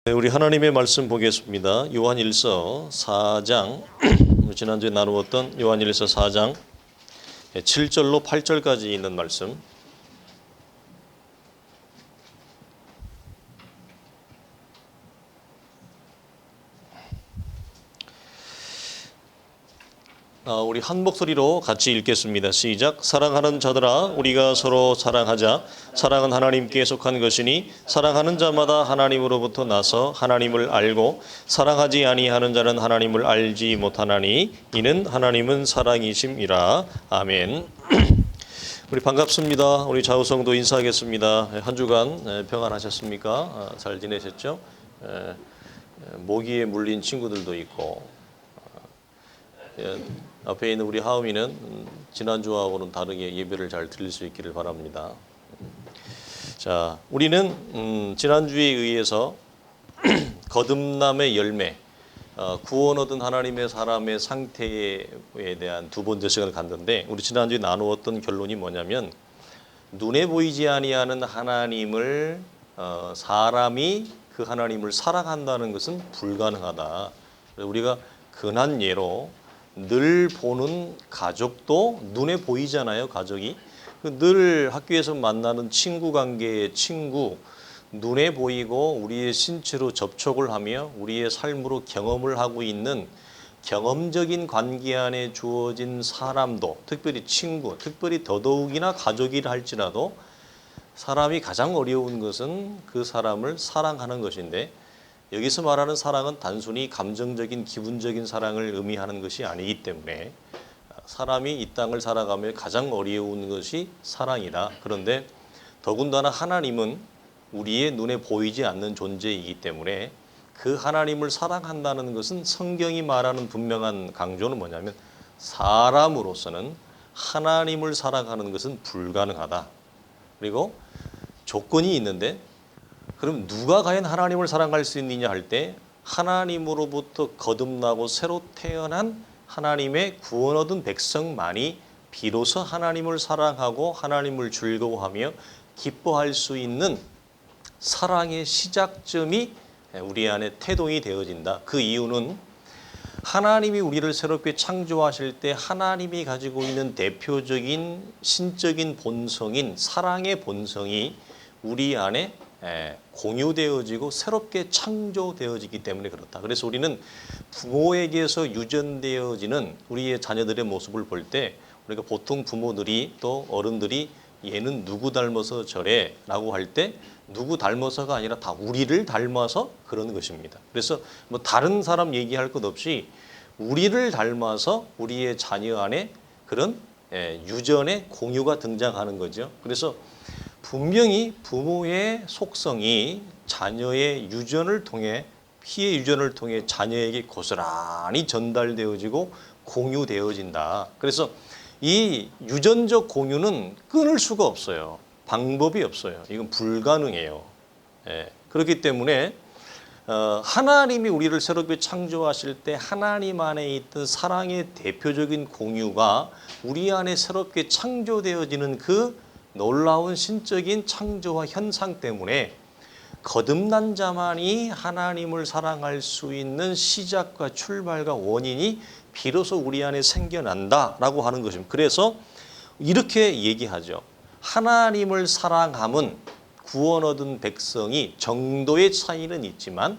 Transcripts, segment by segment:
네, 우리 하나님의 말씀 보겠습니다. 요한일서 4장 지난주에 나누었던 요한일서 4장 7절로 8절까지 있는 말씀. 우리 한 목소리로 같이 읽겠습니다. 시작. 사랑하는 자들아, 우리가 서로 사랑하자. 사랑은 하나님께 속한 것이니 사랑하는 자마다 하나님으로부터 나서 하나님을 알고 사랑하지 아니하는 자는 하나님을 알지 못하나니 이는 하나님은 사랑이심이라. 아멘. 우리 반갑습니다. 우리 좌우성도 인사하겠습니다. 한 주간 평안하셨습니까? 잘 지내셨죠? 모기에 물린 친구들도 있고, 앞에 있는 우리 하음이는 지난주하고는 다르게 예배를 잘 드릴 수 있기를 바랍니다. 자, 우리는 지난주에 의해서 거듭남의 열매, 구원 얻은 하나님의 사람의 상태에 대한 두 번째 시간을 갔는데, 우리 지난주에 나누었던 결론이 뭐냐면, 눈에 보이지 아니하는 하나님을 사람이 그 하나님을 사랑한다는 것은 불가능하다. 우리가 근한 예로 늘 보는 가족도 눈에 보이잖아요. 가족이 늘 학교에서 만나는 친구 관계의 친구, 눈에 보이고 우리의 신체로 접촉을 하며 우리의 삶으로 경험을 하고 있는 경험적인 관계 안에 주어진 사람도, 특별히 친구, 특별히 더더욱이나 가족이라 할지라도 사람이 가장 어려운 것은 그 사람을 사랑하는 것인데, 여기서 말하는 사랑은 단순히 감정적인 기분적인 사랑을 의미하는 것이 아니기 때문에 사람이 이 땅을 살아가며 가장 어려운 것이 사랑이다. 그런데 더군다나 하나님은 우리의 눈에 보이지 않는 존재이기 때문에 그 하나님을 사랑한다는 것은 성경이 말하는 분명한 강조는 뭐냐면, 사람으로서는 하나님을 사랑하는 것은 불가능하다. 그리고 조건이 있는데, 그럼 누가 과연 하나님을 사랑할 수 있느냐 할 때, 하나님으로부터 거듭나고 새로 태어난 하나님의 구원 얻은 백성만이 비로소 하나님을 사랑하고 하나님을 즐거워하며 기뻐할 수 있는 사랑의 시작점이 우리 안에 태동이 되어진다. 그 이유는 하나님이 우리를 새롭게 창조하실 때 하나님이 가지고 있는 대표적인 신적인 본성인 사랑의 본성이 우리 안에 공유되어지고 새롭게 창조되어지기 때문에 그렇다. 그래서 우리는 부모에게서 유전되어지는 우리의 자녀들의 모습을 볼 때, 우리가 보통 부모들이 또 어른들이 얘는 누구 닮아서 저래 라고 할 때, 누구 닮아서가 아니라 다 우리를 닮아서 그런 것입니다. 그래서 뭐 다른 사람 얘기할 것 없이 우리를 닮아서 우리의 자녀 안에 그런 유전의 공유가 등장하는 거죠. 그래서 분명히 부모의 속성이 자녀의 유전을 통해, 피의 유전을 통해 자녀에게 고스란히 전달되어지고 공유되어진다. 그래서 이 유전적 공유는 끊을 수가 없어요. 방법이 없어요. 이건 불가능해요. 그렇기 때문에 하나님이 우리를 새롭게 창조하실 때 하나님 안에 있던 사랑의 대표적인 공유가 우리 안에 새롭게 창조되어지는 그 놀라운 신적인 창조와 현상 때문에 거듭난 자만이 하나님을 사랑할 수 있는 시작과 출발과 원인이 비로소 우리 안에 생겨난다라고 하는 것입니다. 그래서 이렇게 얘기하죠. 하나님을 사랑함은 구원 얻은 백성이 정도의 차이는 있지만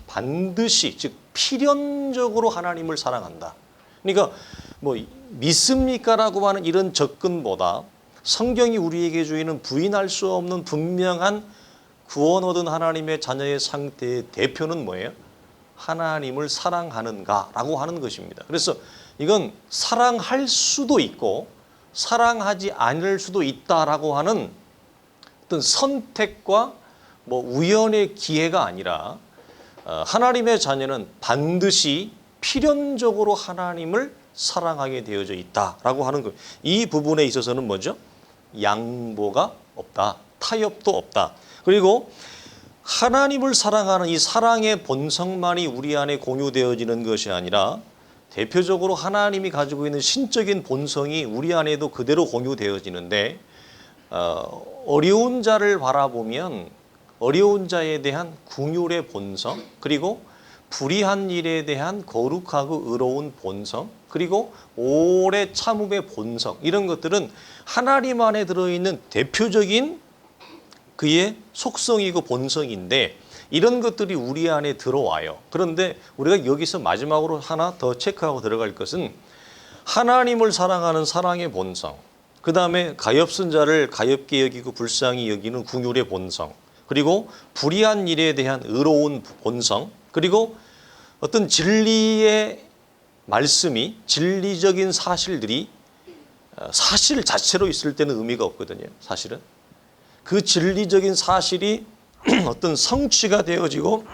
반드시, 즉 필연적으로 하나님을 사랑한다. 그러니까 뭐 믿습니까라고 하는 이런 접근보다 성경이 우리에게 주이는 부인할 수 없는 분명한 구원 얻은 하나님의 자녀의 상태의 대표는 뭐예요? 하나님을 사랑하는가라고 하는 것입니다. 그래서 이건 사랑할 수도 있고 사랑하지 않을 수도 있다라고 하는 어떤 선택과 뭐 우연의 기회가 아니라, 하나님의 자녀는 반드시 필연적으로 하나님을 사랑하게 되어져 있다라고 하는 것. 이 부분에 있어서는 뭐죠? 양보가 없다. 타협도 없다. 그리고 하나님을 사랑하는 이 사랑의 본성만이 우리 안에 공유되어지는 것이 아니라, 대표적으로 하나님이 가지고 있는 신적인 본성이 우리 안에도 그대로 공유되어지는데, 어려운 자를 바라보면 어려운 자에 대한 긍휼의 본성, 그리고 불의한 일에 대한 거룩하고 의로운 본성, 그리고 오래 참음의 본성, 이런 것들은 하나님 안에 들어있는 대표적인 그의 속성이고 본성인데 이런 것들이 우리 안에 들어와요. 그런데 우리가 여기서 마지막으로 하나 더 체크하고 들어갈 것은 하나님을 사랑하는 사랑의 본성, 그 다음에 가엾은 자를 가엾게 여기고 불쌍히 여기는 긍휼의 본성, 그리고 불의한 일에 대한 의로운 본성, 그리고 어떤 진리의 말씀이, 진리적인 사실들이 사실 자체로 있을 때는 의미가 없거든요. 사실은 그 진리적인 사실이 어떤 성취가 되어지고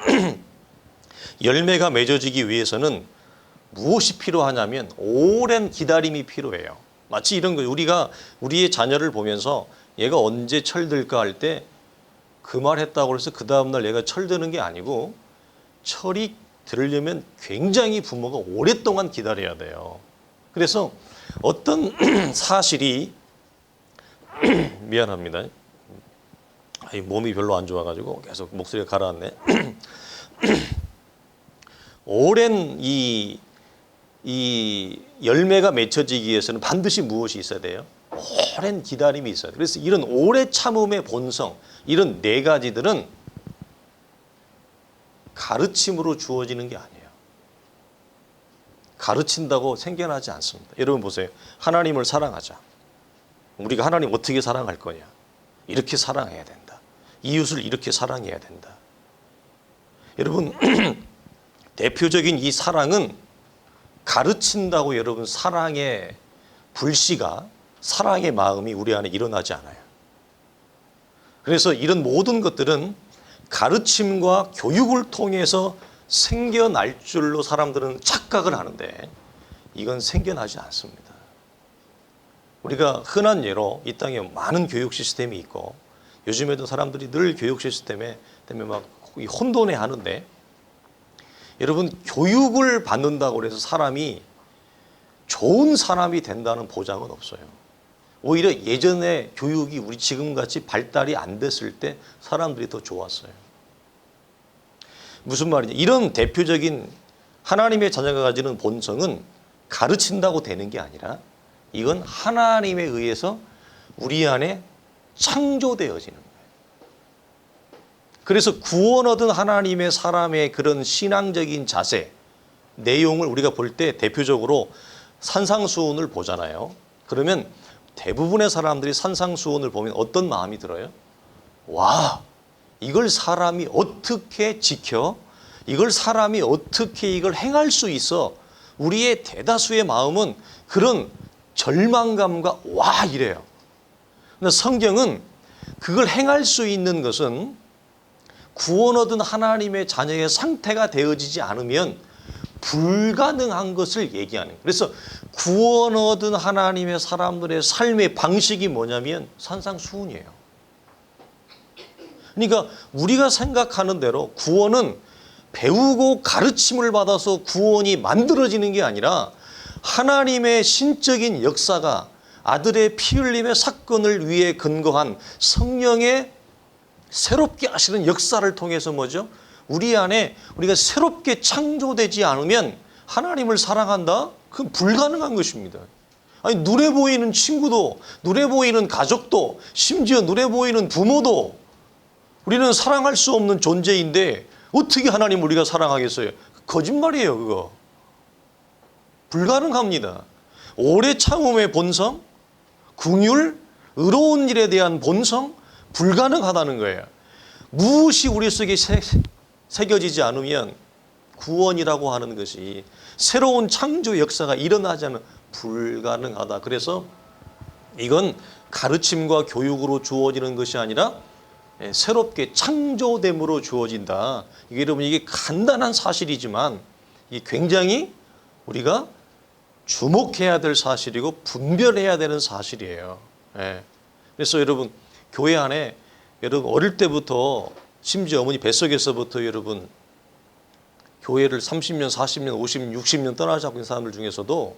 열매가 맺어지기 위해서는 무엇이 필요하냐면 오랜 기다림이 필요해요. 마치 이런 거예요. 우리가 우리의 자녀를 보면서 얘가 언제 철들까 할 때 그 말 했다고 해서 그 다음날 얘가 철드는 게 아니고, 철이 들으려면 굉장히 부모가 오랫동안 기다려야 돼요. 그래서 어떤 사실이 미안합니다. 몸이 별로 안 좋아가지고 계속 목소리가 가라앉네. 오랜 이 열매가 맺혀지기 위해서는 반드시 무엇이 있어야 돼요? 오랜 기다림이 있어야 돼요. 그래서 이런 오래 참음의 본성, 이런 네 가지들은 가르침으로 주어지는 게 아니에요. 가르친다고 생겨나지 않습니다. 여러분 보세요. 하나님을 사랑하자. 우리가 하나님 어떻게 사랑할 거냐? 이렇게 사랑해야 된다. 이웃을 이렇게 사랑해야 된다. 여러분 대표적인 이 사랑은 가르친다고 여러분 사랑의 불씨가, 사랑의 마음이 우리 안에 일어나지 않아요. 그래서 이런 모든 것들은 가르침과 교육을 통해서 생겨날 줄로 사람들은 착각을 하는데 이건 생겨나지 않습니다. 우리가 흔한 예로 이 땅에 많은 교육 시스템이 있고 요즘에도 사람들이 늘 교육 시스템에 때문에 막 혼돈해 하는데, 여러분 교육을 받는다고 해서 사람이 좋은 사람이 된다는 보장은 없어요. 오히려 예전에 교육이 우리 지금같이 발달이 안 됐을 때 사람들이 더 좋았어요. 무슨 말이냐? 이런 대표적인 하나님의 자녀가 가지는 본성은 가르친다고 되는 게 아니라 이건 하나님에 의해서 우리 안에 창조되어지는 거예요. 그래서 구원 얻은 하나님의 사람의 그런 신앙적인 자세, 내용을 우리가 볼 때 대표적으로 산상수훈을 보잖아요. 그러면 대부분의 사람들이 산상수훈을 보면 어떤 마음이 들어요? 와, 이걸 사람이 어떻게 지켜? 이걸 사람이 어떻게 이걸 행할 수 있어? 우리의 대다수의 마음은 그런 절망감과 와 이래요. 근데 성경은 그걸 행할 수 있는 것은 구원 얻은 하나님의 자녀의 상태가 되어지지 않으면 불가능한 것을 얘기하는 거예요. 그래서 구원 얻은 하나님의 사람들의 삶의 방식이 뭐냐면 산상수훈이에요. 그러니까 우리가 생각하는 대로 구원은 배우고 가르침을 받아서 구원이 만들어지는 게 아니라 하나님의 신적인 역사가 아들의 피 흘림의 사건을 위해 근거한 성령의 새롭게 하시는 역사를 통해서 뭐죠? 우리 안에 우리가 새롭게 창조되지 않으면 하나님을 사랑한다? 그건 불가능한 것입니다. 아니 눈에 보이는 친구도, 눈에 보이는 가족도, 심지어 눈에 보이는 부모도 우리는 사랑할 수 없는 존재인데 어떻게 하나님 우리가 사랑하겠어요? 거짓말이에요, 그거. 불가능합니다. 오래 참음의 본성, 긍휼, 의로운 일에 대한 본성, 불가능하다는 거예요. 무엇이 우리 속에 새겨지지 않으면 구원이라고 하는 것이, 새로운 창조 역사가 일어나지 않으면 불가능하다. 그래서 이건 가르침과 교육으로 주어지는 것이 아니라 새롭게 창조됨으로 주어진다. 이게 여러분 이게 간단한 사실이지만 이게 굉장히 우리가 주목해야 될 사실이고 분별해야 되는 사실이에요. 그래서 여러분 교회 안에 여러분 어릴 때부터 심지어 어머니 뱃속에서부터 여러분 교회를 30년, 40년, 50년, 60년 떠나지 않고 있는 사람들 중에서도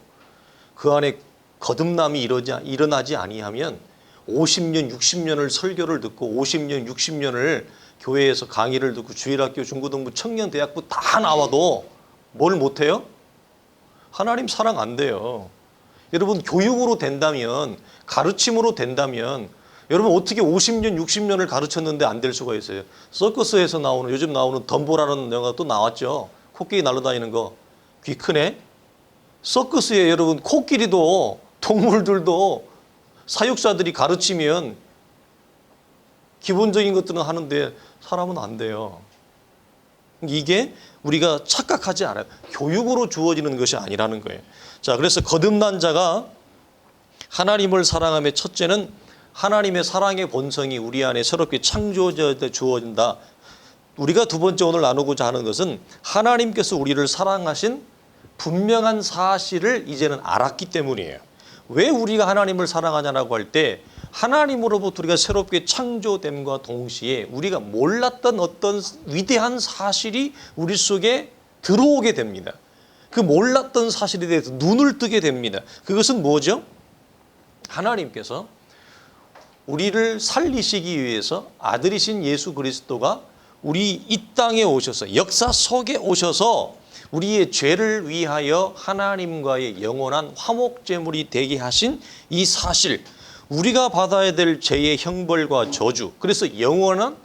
그 안에 거듭남이 일어나지 아니하면 50년, 60년을 설교를 듣고 50년, 60년을 교회에서 강의를 듣고 주일학교, 중고등부, 청년대학부 다 나와도 뭘 못해요? 하나님 사랑 안 돼요. 여러분 교육으로 된다면, 가르침으로 된다면 여러분 어떻게 50년, 60년을 가르쳤는데 안 될 수가 있어요? 서커스에서 나오는, 요즘 나오는 덤보라는 영화 또 나왔죠. 코끼리 날아다니는 거. 귀 크네. 서커스에 여러분 코끼리도 동물들도 사육사들이 가르치면 기본적인 것들은 하는데 사람은 안 돼요. 이게 우리가 착각하지 않아요. 교육으로 주어지는 것이 아니라는 거예요. 자, 그래서 거듭난 자가 하나님을 사랑함의 첫째는 하나님의 사랑의 본성이 우리 안에 새롭게 창조되어 주어진다. 우리가 두 번째 오늘 나누고자 하는 것은 하나님께서 우리를 사랑하신 분명한 사실을 이제는 알았기 때문이에요. 왜 우리가 하나님을 사랑하냐라고 할 때 하나님으로부터 우리가 새롭게 창조됨과 동시에 우리가 몰랐던 어떤 위대한 사실이 우리 속에 들어오게 됩니다. 그 몰랐던 사실에 대해서 눈을 뜨게 됩니다. 그것은 뭐죠? 하나님께서 우리를 살리시기 위해서 아들이신 예수 그리스도가 우리 이 땅에 오셔서 역사 속에 오셔서 우리의 죄를 위하여 하나님과의 영원한 화목제물이 되게 하신 이 사실, 우리가 받아야 될 죄의 형벌과 저주, 그래서 영원한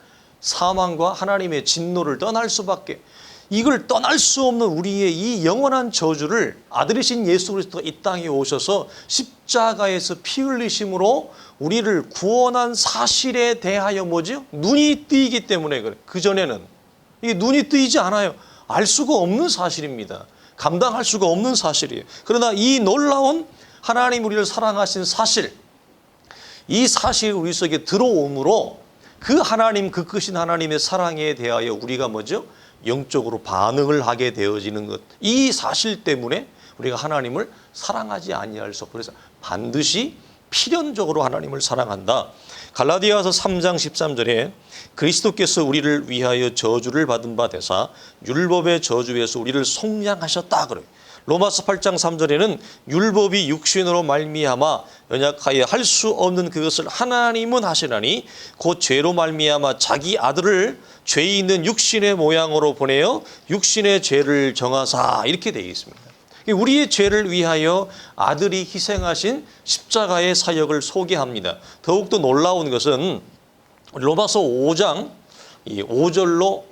사망과 하나님의 진노를 떠날 수밖에, 이걸 떠날 수 없는 우리의 이 영원한 저주를 아들이신 예수 그리스도가 이 땅에 오셔서 십자가에서 피 흘리심으로 우리를 구원한 사실에 대하여 뭐죠? 눈이 뜨이기 때문에 그래. 그전에는 이게 눈이 뜨이지 않아요. 알 수가 없는 사실입니다. 감당할 수가 없는 사실이에요. 그러나 이 놀라운 하나님 우리를 사랑하신 사실, 이 사실이 우리 속에 들어오므로 그 하나님, 그 크신 하나님의 사랑에 대하여 우리가 뭐죠? 영적으로 반응을 하게 되어지는 것. 이 사실 때문에 우리가 하나님을 사랑하지 아니할 수 없고, 그래서 반드시 필연적으로 하나님을 사랑한다. 갈라디아서 3장 13절에 그리스도께서 우리를 위하여 저주를 받은 바 되사 율법의 저주에서 우리를 속량하셨다 그래요. 로마서 8장 3절에는 율법이 육신으로 말미암아 연약하여 할 수 없는 그것을 하나님은 하시나니 곧 죄로 말미암아 자기 아들을 죄 있는 육신의 모양으로 보내어 육신의 죄를 정하사, 이렇게 되어 있습니다. 우리의 죄를 위하여 아들이 희생하신 십자가의 사역을 소개합니다. 더욱더 놀라운 것은 로마서 5장 5장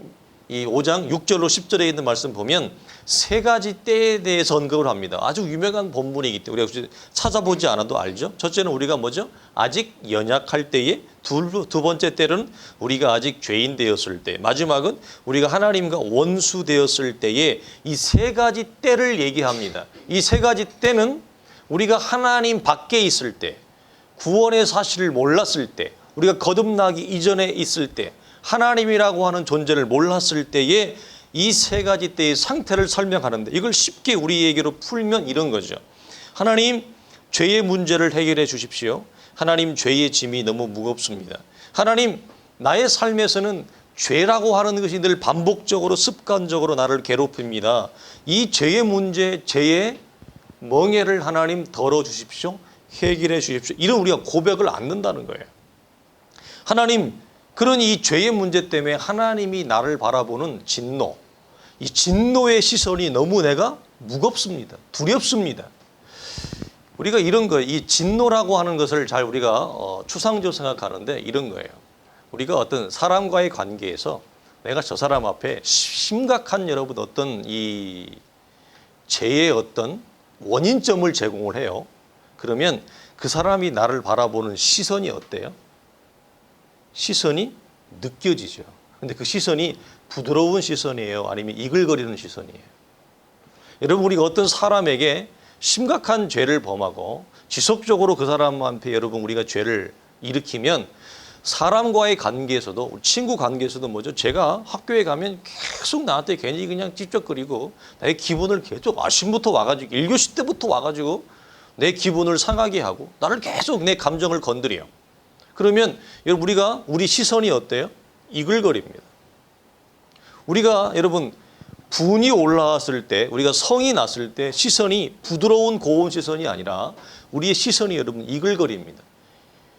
6절로 10절에 있는 말씀 보면 세 가지 때에 대해서 언급을 합니다. 아주 유명한 본문이기 때문에 우리가 찾아보지 않아도 알죠. 첫째는 우리가 뭐죠? 아직 연약할 때에, 두 번째 때는 우리가 아직 죄인 되었을 때, 마지막은 우리가 하나님과 원수 되었을 때에 이 세 가지 때를 얘기합니다. 이 세 가지 때는 우리가 하나님 밖에 있을 때, 구원의 사실을 몰랐을 때, 우리가 거듭나기 이전에 있을 때, 하나님이라고 하는 존재를 몰랐을 때에 이 세 가지 때의 상태를 설명하는데, 이걸 쉽게 우리에게로 풀면 이런 거죠. 하나님, 죄의 문제를 해결해 주십시오. 하나님, 죄의 짐이 너무 무겁습니다. 하나님, 나의 삶에서는 죄라고 하는 것이 늘 반복적으로 습관적으로 나를 괴롭힙니다. 이 죄의 문제, 죄의 멍에를 하나님 덜어 주십시오. 해결해 주십시오. 이런 우리가 고백을 않는다는 거예요. 하나님, 그런 이 죄의 문제 때문에 하나님이 나를 바라보는 진노, 이 진노의 시선이 너무 내가 무겁습니다. 두렵습니다. 우리가 이런 거, 이 진노라고 하는 것을 잘 우리가 추상적으로 생각하는데 이런 거예요. 우리가 어떤 사람과의 관계에서 내가 저 사람 앞에 심각한 여러분 어떤 이 죄의 어떤 원인점을 제공을 해요. 그러면 그 사람이 나를 바라보는 시선이 어때요? 시선이 느껴지죠. 근데 그 시선이 부드러운 시선이에요? 아니면 이글거리는 시선이에요? 여러분, 우리가 어떤 사람에게 심각한 죄를 범하고 지속적으로 그 사람한테 여러분 우리가 죄를 일으키면 사람과의 관계에서도, 친구 관계에서도 뭐죠? 제가 학교에 가면 계속 나한테 괜히 그냥 찝쩍거리고 내 기분을 계속 아침부터 와가지고 1교시 때부터 와가지고 내 기분을 상하게 하고 나를 계속 내 감정을 건드려요. 그러면 여러분 우리 시선이 어때요? 이글거립니다. 우리가 여러분 분이 올라왔을 때, 우리가 성이 났을 때 시선이 부드러운 고운 시선이 아니라 우리의 시선이 여러분 이글거립니다.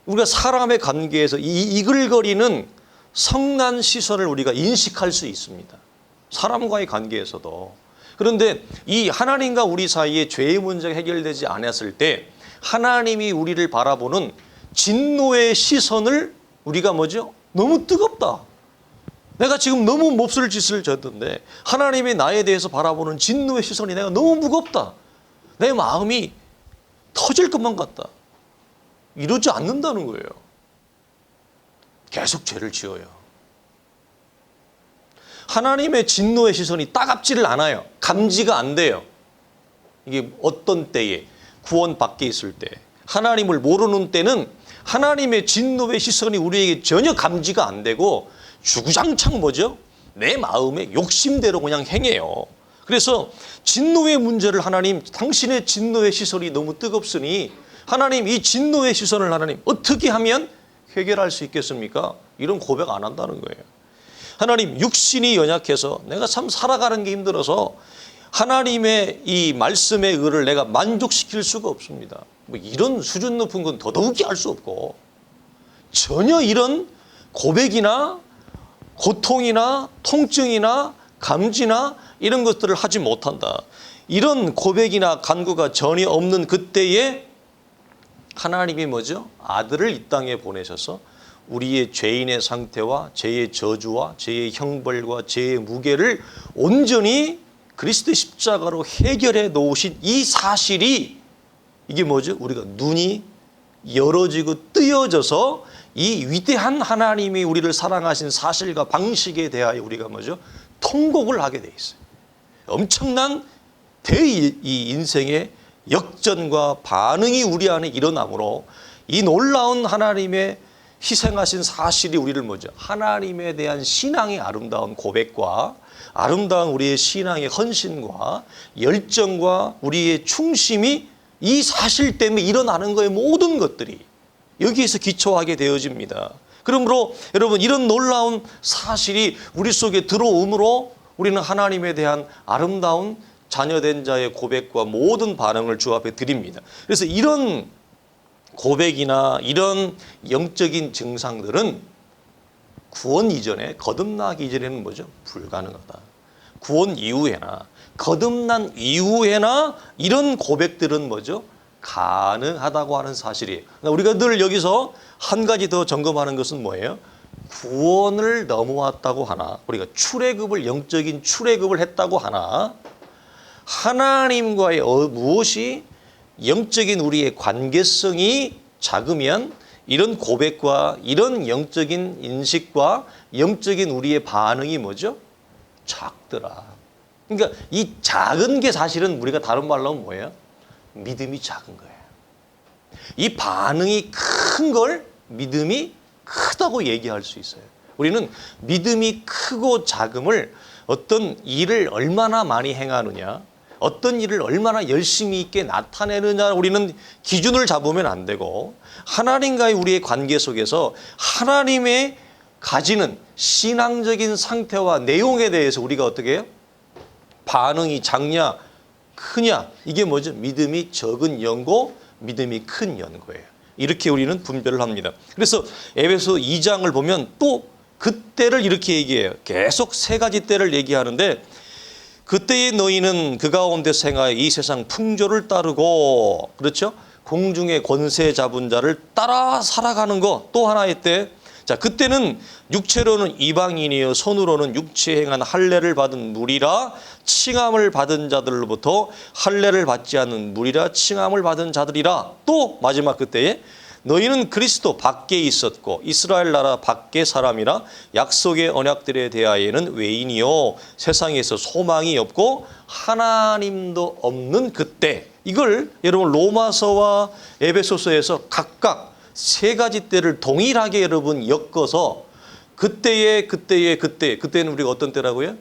우리가 사람의 관계에서 이 이글거리는 성난 시선을 우리가 인식할 수 있습니다. 사람과의 관계에서도. 그런데 이 하나님과 우리 사이에 죄의 문제가 해결되지 않았을 때 하나님이 우리를 바라보는 진노의 시선을 우리가 뭐죠? 너무 뜨겁다. 내가 지금 너무 몹쓸 짓을 졌는데 하나님이 나에 대해서 바라보는 진노의 시선이 내가 너무 무겁다. 내 마음이 터질 것만 같다. 이러지 않는다는 거예요. 계속 죄를 지어요. 하나님의 진노의 시선이 따갑지를 않아요. 감지가 안 돼요. 이게 어떤 때에 구원 밖에 있을 때 하나님을 모르는 때는 하나님의 진노의 시선이 우리에게 전혀 감지가 안 되고 주구장창 뭐죠? 내 마음의 욕심대로 그냥 행해요. 그래서 진노의 문제를 하나님, 당신의 진노의 시선이 너무 뜨겁으니 하나님 이 진노의 시선을 하나님 어떻게 하면 해결할 수 있겠습니까? 이런 고백 안 한다는 거예요. 하나님 육신이 연약해서 내가 참 살아가는 게 힘들어서 하나님의 이 말씀의 의를 내가 만족시킬 수가 없습니다. 뭐 이런 수준 높은 건 더더욱이 할 수 없고 전혀 이런 고백이나 고통이나 통증이나 감지나 이런 것들을 하지 못한다. 이런 고백이나 간구가 전혀 없는 그때에 하나님이 뭐죠? 아들을 이 땅에 보내셔서 우리의 죄인의 상태와 죄의 저주와 죄의 형벌과 죄의 무게를 온전히 그리스도의 십자가로 해결해 놓으신 이 사실이 이게 뭐죠? 우리가 눈이 열어지고 뜨여져서 이 위대한 하나님이 우리를 사랑하신 사실과 방식에 대하여 우리가 뭐죠? 통곡을 하게 돼 있어요. 엄청난 이 인생의 역전과 반응이 우리 안에 일어나므로 이 놀라운 하나님의 희생하신 사실이 우리를 뭐죠? 하나님에 대한 신앙의 아름다운 고백과 아름다운 우리의 신앙의 헌신과 열정과 우리의 충심이 이 사실 때문에 일어나는 거예요. 모든 것들이 여기에서 기초하게 되어집니다. 그러므로 여러분 이런 놀라운 사실이 우리 속에 들어오므로 우리는 하나님에 대한 아름다운 자녀된 자의 고백과 모든 반응을 주 앞에 드립니다. 그래서 이런 고백이나 이런 영적인 증상들은 구원 이전에 거듭나기 이전에는 뭐죠? 불가능하다. 구원 이후에나 거듭난 이후에나 이런 고백들은 뭐죠? 가능하다고 하는 사실이에요. 그러니까 우리가 늘 여기서 한 가지 더 점검하는 것은 뭐예요? 구원을 넘어왔다고 하나, 우리가 출애굽을 영적인 출애굽을 했다고 하나 하나님과의 무엇이 영적인 우리의 관계성이 작으면 이런 고백과 이런 영적인 인식과 영적인 우리의 반응이 뭐죠? 작더라. 그러니까 이 작은 게 사실은 우리가 다른 말로 하면 뭐예요? 믿음이 작은 거예요. 이 반응이 큰 걸 믿음이 크다고 얘기할 수 있어요. 우리는 믿음이 크고 작음을 어떤 일을 얼마나 많이 행하느냐, 어떤 일을 얼마나 열심히 있게 나타내느냐 우리는 기준을 잡으면 안 되고 하나님과의 우리의 관계 속에서 하나님의 가지는 신앙적인 상태와 내용에 대해서 우리가 어떻게 해요? 반응이 작냐 크냐 이게 뭐죠? 믿음이 적은 연고 믿음이 큰 연고예요. 이렇게 우리는 분별을 합니다. 그래서 에베소 2장을 보면 또 그때를 이렇게 얘기해요. 계속 세 가지 때를 얘기하는데 그때의 너희는 그 가운데 생하여 이 세상 풍조를 따르고 그렇죠? 공중의 권세 잡은 자를 따라 살아가는 거 또 하나의 때. 자, 그때는 육체로는 이방인이요 손으로는 육체 행한 할례를 받은 무리라 칭함을 받은 자들로부터 할례를 받지 않는 무리라 칭함을 받은 자들이라. 또 마지막 그때에 너희는 그리스도 밖에 있었고 이스라엘 나라 밖의 사람이라 약속의 언약들에 대하여는 외인이요 세상에서 소망이 없고 하나님도 없는 그때. 이걸 여러분 로마서와 에베소서에서 각각 세 가지 때를 동일하게 여러분 엮어서 그때는 우리가 어떤 때라고요?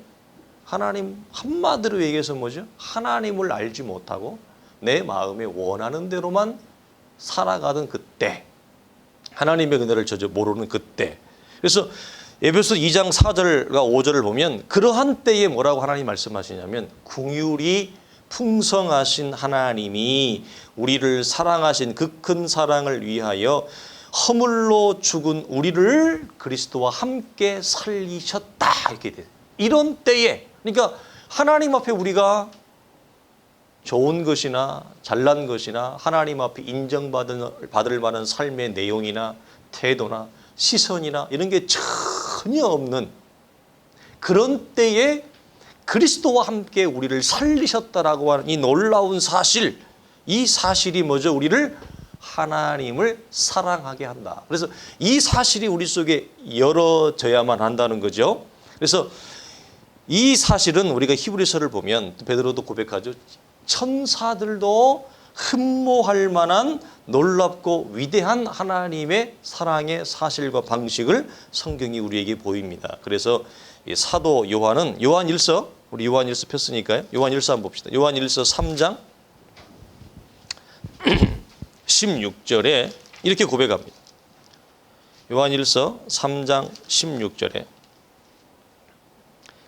하나님 한마디로 얘기해서 뭐죠? 하나님을 알지 못하고 내 마음에 원하는 대로만 살아가던 그때, 하나님의 은혜를 전혀 모르는 그때. 그래서 에베소 2장 4절과 5절을 보면 그러한 때에 뭐라고 하나님 말씀하시냐면 긍휼이 풍성하신 하나님이 우리를 사랑하신 그 큰 사랑을 위하여 허물로 죽은 우리를 그리스도와 함께 살리셨다. 이렇게 돼요. 이런 때에, 그러니까 하나님 앞에 우리가 좋은 것이나 잘난 것이나 하나님 앞에 인정받을 만한 삶의 내용이나 태도나 시선이나 이런 게 전혀 없는 그런 때에 그리스도와 함께 우리를 살리셨다라고 하는 이 놀라운 사실, 이 사실이 뭐죠? 우리를 하나님을 사랑하게 한다. 그래서 이 사실이 우리 속에 열어져야만 한다는 거죠. 그래서 이 사실은 우리가 히브리서를 보면 베드로도 고백하죠. 천사들도 흠모할 만한 놀랍고 위대한 하나님의 사랑의 사실과 방식을 성경이 우리에게 보입니다. 그래서 사도 요한은 요한일서, 우리 요한일서 폈으니까요. 요한일서 한번 봅시다. 요한일서 3장 16절에 이렇게 고백합니다. 요한일서 3장 16절에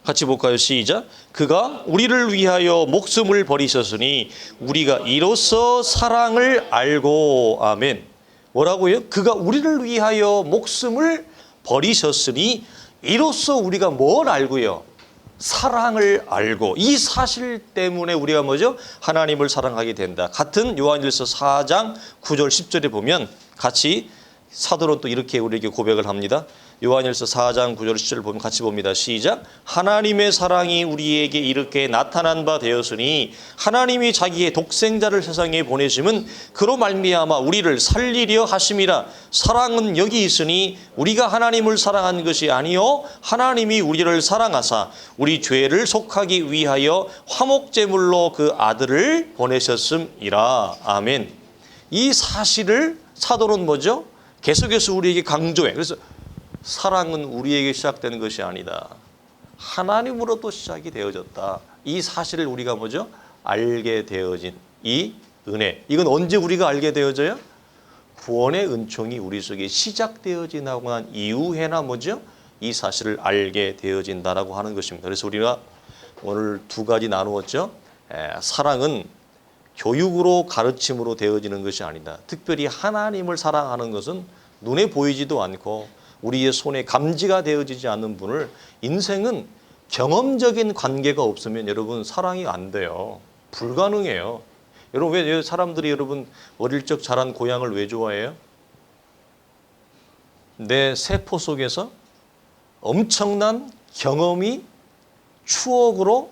같이 볼까요? 시작. 그가 우리를 위하여 목숨을 버리셨으니 우리가 이로써 사랑을 알고. 아멘. 뭐라고요? 그가 우리를 위하여 목숨을 버리셨으니 이로써 우리가 뭘 알고요? 사랑을 알고. 이 사실 때문에 우리가 뭐죠? 하나님을 사랑하게 된다. 같은 요한일서 4장 9절 10절에 보면 같이 사도는 또 이렇게 우리에게 고백을 합니다. 요한일서 4장 9절 10절을 보면 같이 봅니다. 시작. 하나님의 사랑이 우리에게 이렇게 나타난 바 되었으니 하나님이 자기의 독생자를 세상에 보내심은 그로 말미암아 우리를 살리려 하심이라. 사랑은 여기 있으니 우리가 하나님을 사랑한 것이 아니요 하나님이 우리를 사랑하사 우리 죄를 속하기 위하여 화목제물로 그 아들을 보내셨음이라. 아멘. 이 사실을 사도는 뭐죠? 계속해서 우리에게 강조해. 그래서 사랑은 우리에게 시작되는 것이 아니다. 하나님으로부터 시작이 되어졌다. 이 사실을 우리가 뭐죠? 알게 되어진 이 은혜. 이건 언제 우리가 알게 되어져요? 구원의 은총이 우리 속에 시작되어지고 난 이후에나 뭐죠? 이 사실을 알게 되어진다라고 하는 것입니다. 그래서 우리가 오늘 두 가지 나누었죠. 사랑은 교육으로 가르침으로 되어지는 것이 아니다. 특별히 하나님을 사랑하는 것은 눈에 보이지도 않고 우리의 손에 감지가 되어지지 않는 분을, 인생은 경험적인 관계가 없으면 여러분 사랑이 안 돼요. 불가능해요. 여러분 왜 사람들이 여러분 어릴 적 자란 고향을 왜 좋아해요? 내 세포 속에서 엄청난 경험이 추억으로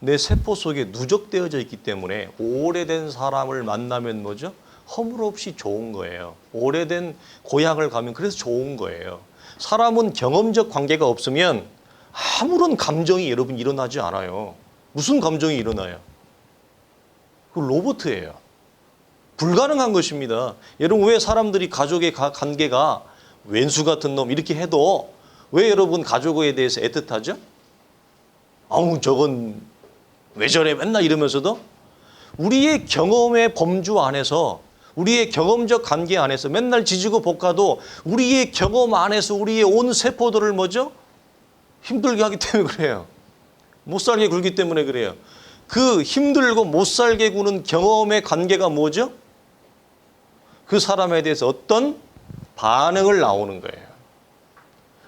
내 세포 속에 누적되어져 있기 때문에 오래된 사람을 만나면 뭐죠? 허물없이 좋은 거예요. 오래된 고향을 가면 그래서 좋은 거예요. 사람은 경험적 관계가 없으면 아무런 감정이 여러분 일어나지 않아요. 무슨 감정이 일어나요? 그 로봇이에요. 불가능한 것입니다. 여러분 왜 사람들이 가족의 관계가 왼수 같은 놈 이렇게 해도 왜 여러분 가족에 대해서 애틋하죠? 아우 저건 왜 저래 맨날 이러면서도 우리의 경험의 범주 안에서, 우리의 경험적 관계 안에서 맨날 지지고 볶아도 우리의 경험 안에서 우리의 온 세포들을 뭐죠? 힘들게 하기 때문에 그래요. 못 살게 굴기 때문에 그래요. 그 힘들고 못 살게 구는 경험의 관계가 뭐죠? 그 사람에 대해서 어떤 반응을 나오는 거예요.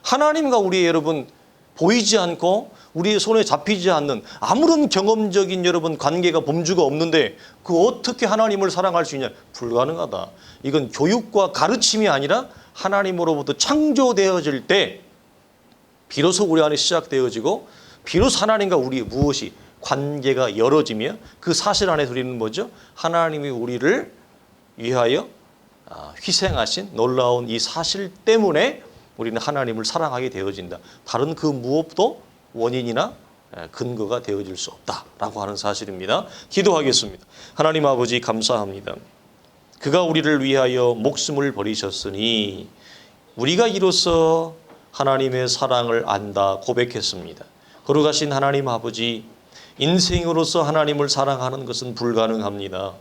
하나님과 우리 여러분 보이지 않고 우리의 손에 잡히지 않는 아무런 경험적인 여러분 관계가 범주가 없는데 그 어떻게 하나님을 사랑할 수 있냐? 불가능하다. 이건 교육과 가르침이 아니라 하나님으로부터 창조되어질 때 비로소 우리 안에 시작되어지고 비로소 하나님과 우리 무엇이 관계가 열어지며 그 사실 안에서 우리는 뭐죠? 하나님이 우리를 위하여 희생하신 놀라운 이 사실 때문에 우리는 하나님을 사랑하게 되어진다. 다른 그 무엇도 원인이나 근거가 되어질 수 없다라고 하는 사실입니다. 기도하겠습니다. 하나님 아버지 감사합니다. 그가 우리를 위하여 목숨을 버리셨으니 우리가 이로써 하나님의 사랑을 안다 고백했습니다. 거룩하신 하나님 아버지, 인생으로서 하나님을 사랑하는 것은 불가능합니다.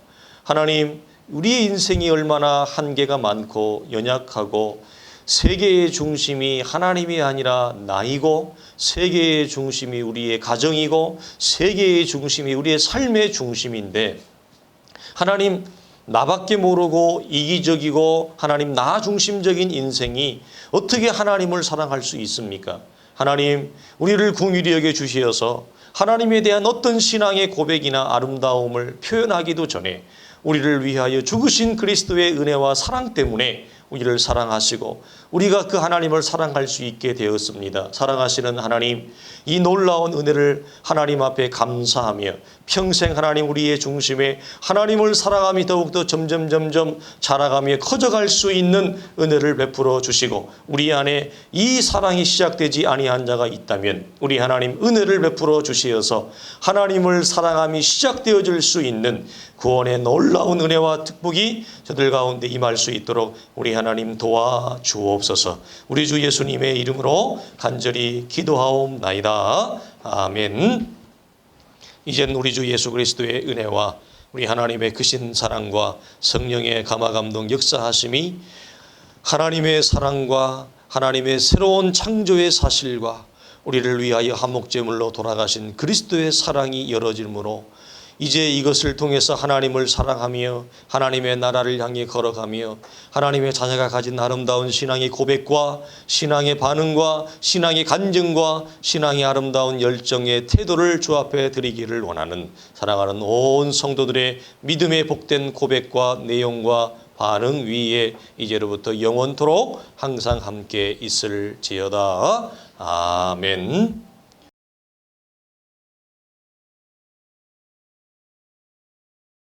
하나님, 우리의 인생이 얼마나 한계가 많고 연약하고 세계의 중심이 하나님이 아니라 나이고 세계의 중심이 우리의 가정이고 세계의 중심이 우리의 삶의 중심인데 하나님, 나밖에 모르고 이기적이고 하나님 나 중심적인 인생이 어떻게 하나님을 사랑할 수 있습니까? 하나님, 우리를 긍휼히 여겨 주시어서 하나님에 대한 어떤 신앙의 고백이나 아름다움을 표현하기도 전에 우리를 위하여 죽으신 그리스도의 은혜와 사랑 때문에 우리를 사랑하시고 우리가 그 하나님을 사랑할 수 있게 되었습니다. 사랑하시는 하나님, 이 놀라운 은혜를 하나님 앞에 감사하며 평생 하나님 우리의 중심에 하나님을 사랑함이 더욱더 점점 자라가며 커져갈 수 있는 은혜를 베풀어 주시고 우리 안에 이 사랑이 시작되지 아니한 자가 있다면 우리 하나님 은혜를 베풀어 주시어서 하나님을 사랑함이 시작되어질 수 있는 구원의 놀라운 은혜와 축복이 저들 가운데 임할 수 있도록 우리 하나님 도와주옵소서. 우리 주 예수님의 이름으로 간절히 기도하옵나이다. 아멘. 이젠 우리 주 예수 그리스도의 은혜와 우리 하나님의 크신 사랑과 성령의 감화감동 역사하심이 하나님의 사랑과 하나님의 새로운 창조의 사실과 우리를 위하여 한목제물로 돌아가신 그리스도의 사랑이 열어지므로 이제 이것을 통해서 하나님을 사랑하며 하나님의 나라를 향해 걸어가며 하나님의 자녀가 가진 아름다운 신앙의 고백과 신앙의 반응과 신앙의 간증과 신앙의 아름다운 열정의 태도를 주 앞에 드리기를 원하는 사랑하는 온 성도들의 믿음의 복된 고백과 내용과 반응 위에 이제로부터 영원토록 항상 함께 있을지어다. 아멘.